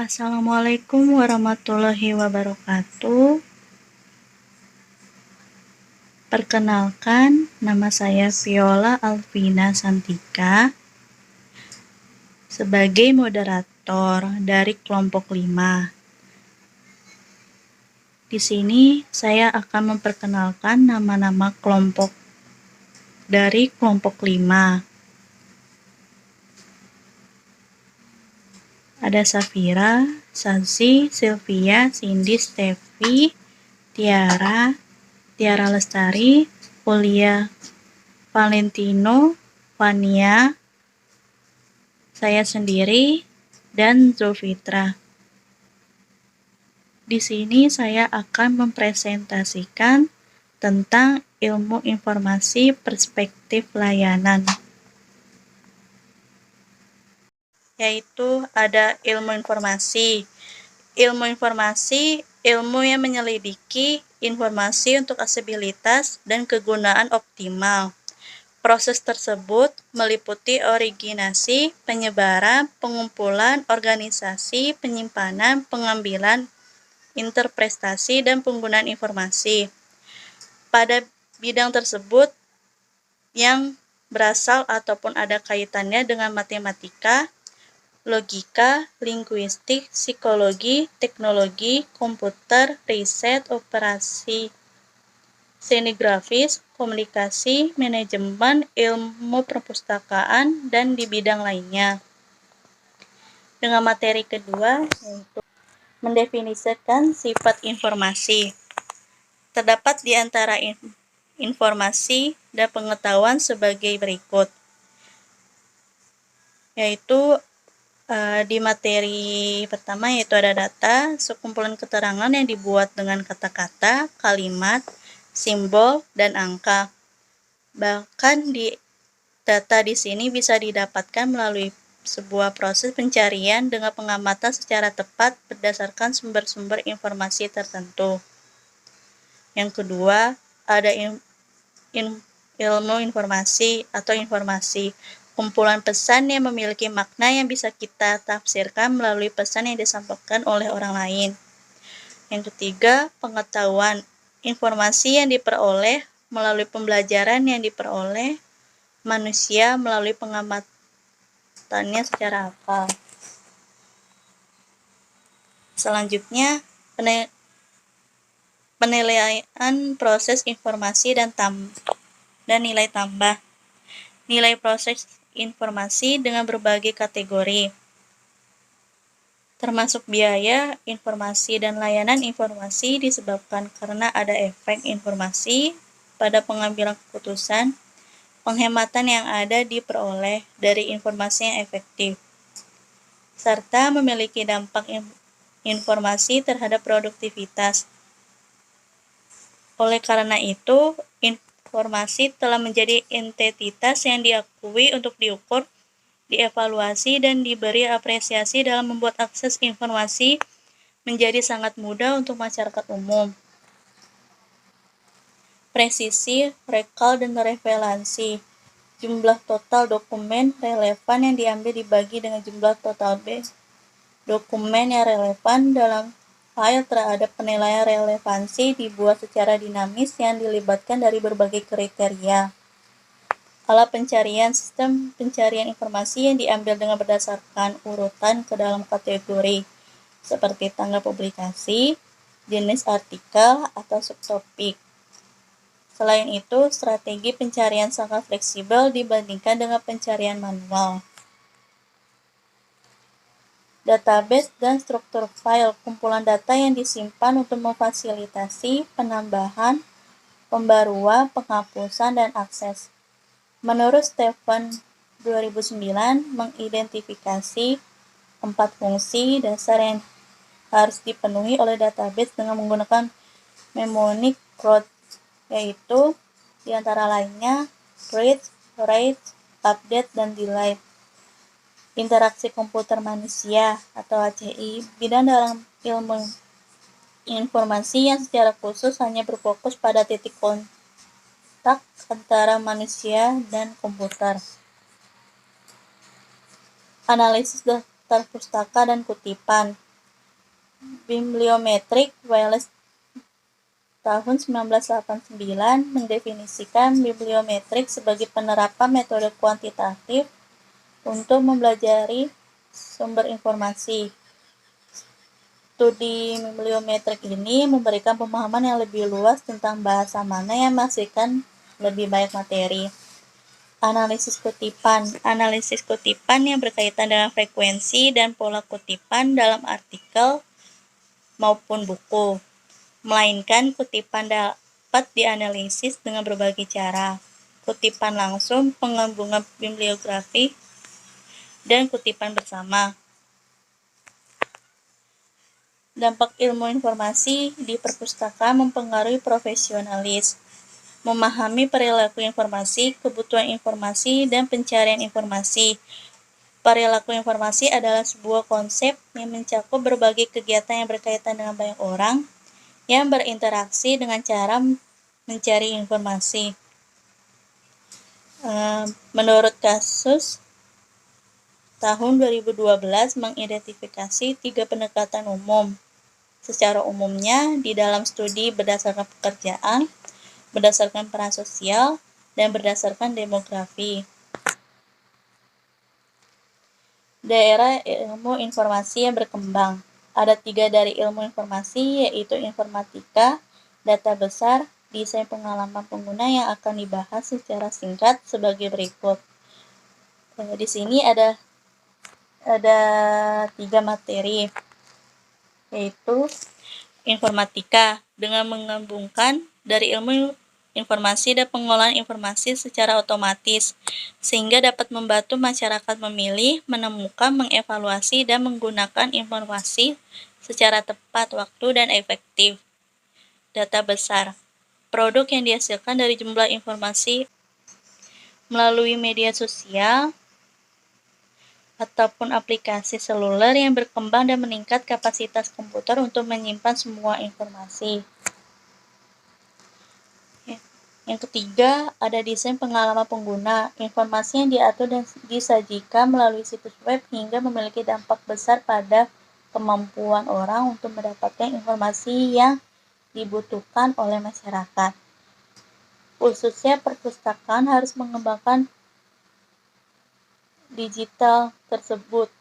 Assalamualaikum warahmatullahi wabarakatuh. Perkenalkan, nama saya Viola Alvina Santika sebagai moderator dari kelompok 5. Di sini saya akan memperkenalkan nama-nama kelompok dari kelompok 5. Ada Safira, Sazi, Sylvia, Cindy, Steffi, Tiara Lestari, Ulia, Valentino, Vania, saya sendiri, dan Zulfitra. Di sini saya akan mempresentasikan tentang ilmu informasi perspektif layanan. Yaitu ada ilmu informasi. Ilmu informasi, ilmu yang menyelidiki informasi untuk aksesibilitas dan kegunaan optimal. Proses tersebut meliputi originasi, penyebaran, pengumpulan, organisasi, penyimpanan, pengambilan, interpretasi, dan penggunaan informasi. Pada bidang tersebut yang berasal ataupun ada kaitannya dengan matematika, logika, linguistik, psikologi, teknologi, komputer, riset, operasi seni grafis, komunikasi, manajemen, ilmu perpustakaan, dan di bidang lainnya. Dengan materi kedua, yaitu mendefinisikan sifat informasi. Terdapat di antara informasi dan pengetahuan sebagai berikut, yaitu di materi pertama yaitu ada data, sekumpulan keterangan yang dibuat dengan kata-kata, kalimat, simbol, dan angka. Bahkan di data di sini bisa didapatkan melalui sebuah proses pencarian dengan pengamatan secara tepat berdasarkan sumber-sumber informasi tertentu. Yang kedua, ada ilmu informasi atau informasi, kumpulan pesan yang memiliki makna yang bisa kita tafsirkan melalui pesan yang disampaikan oleh orang lain. Yang ketiga, pengetahuan, informasi yang diperoleh melalui pembelajaran yang diperoleh manusia melalui pengamatannya secara akal. Selanjutnya, penilaian proses informasi dan nilai tambah. Nilai proses informasi dengan berbagai kategori, termasuk biaya informasi dan layanan informasi disebabkan karena ada efek informasi pada pengambilan keputusan, penghematan yang ada diperoleh dari informasi yang efektif, serta memiliki dampak informasi terhadap produktivitas. Oleh karena itu, informasi telah menjadi entitas yang diakui untuk diukur, dievaluasi, dan diberi apresiasi dalam membuat akses informasi menjadi sangat mudah untuk masyarakat umum. Presisi, rekal, dan relevansi. Jumlah total dokumen relevan yang diambil dibagi dengan jumlah total dokumen yang relevan dalam file terhadap penilaian relevansi dibuat secara dinamis yang dilibatkan dari berbagai kriteria. Alat pencarian, sistem pencarian informasi yang diambil dengan berdasarkan urutan ke dalam kategori, seperti tanggal publikasi, jenis artikel, atau subtopik. Selain itu, strategi pencarian sangat fleksibel dibandingkan dengan pencarian manual. Database dan struktur file, kumpulan data yang disimpan untuk memfasilitasi penambahan, pembaruan, penghapusan, dan akses. Menurut Stephen 2009, mengidentifikasi 4 fungsi dasar yang harus dipenuhi oleh database dengan menggunakan mnemonic code, yaitu di antara lainnya read, write, update, dan delete. Interaksi komputer manusia atau ACI, bidang dalam ilmu informasi yang secara khusus hanya berfokus pada titik kontak antara manusia dan komputer. Analisis daftar pustaka dan kutipan. Bibliometrik Welles tahun 1989 mendefinisikan bibliometrik sebagai penerapan metode kuantitatif untuk mempelajari sumber informasi. Studi bibliometrik ini memberikan pemahaman yang lebih luas tentang bahasa mana yang menghasilkan lebih banyak materi. Analisis kutipan. Analisis kutipan yang berkaitan dengan frekuensi dan pola kutipan dalam artikel maupun buku. Melainkan kutipan dapat dianalisis dengan berbagai cara. Kutipan langsung, penggabungan bibliografi, dan kutipan bersama. Dampak ilmu informasi di perpustakaan mempengaruhi profesionalis. Memahami perilaku informasi, kebutuhan informasi, dan pencarian informasi. Perilaku informasi adalah sebuah konsep yang mencakup berbagai kegiatan yang berkaitan dengan banyak orang yang berinteraksi dengan cara mencari informasi. Menurut kasus tahun 2012 mengidentifikasi 3 pendekatan umum. Secara umumnya, di dalam studi berdasarkan pekerjaan, berdasarkan peran sosial, dan berdasarkan demografi. Daerah ilmu informasi yang berkembang. Ada 3 dari ilmu informasi, yaitu informatika, data besar, desain pengalaman pengguna yang akan dibahas secara singkat sebagai berikut. Di sini ada 3 materi, yaitu informatika dengan menggabungkan dari ilmu informasi dan pengolahan informasi secara otomatis, sehingga dapat membantu masyarakat memilih, menemukan, mengevaluasi, dan menggunakan informasi secara tepat waktu dan efektif. Data besar, produk yang dihasilkan dari jumlah informasi melalui media sosial ataupun aplikasi seluler yang berkembang dan meningkat kapasitas komputer untuk menyimpan semua informasi. Yang ketiga, ada desain pengalaman pengguna. Informasi yang diatur dan disajikan melalui situs web hingga memiliki dampak besar pada kemampuan orang untuk mendapatkan informasi yang dibutuhkan oleh masyarakat. Khususnya perpustakaan harus mengembangkan digital tersebut.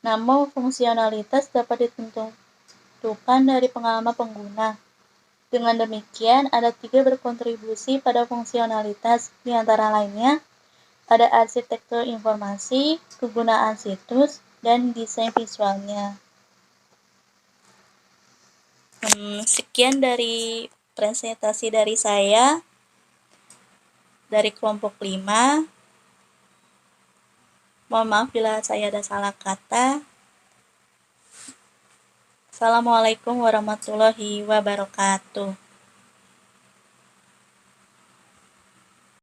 Namun, fungsionalitas dapat ditentukan dari pengalaman pengguna. Dengan demikian, ada 3 berkontribusi pada fungsionalitas, di antara lainnya ada arsitektur informasi, kegunaan situs, dan desain visualnya. Sekian dari presentasi dari saya, dari kelompok 5. Mohon maaf bila saya ada salah kata. Assalamualaikum warahmatullahi wabarakatuh.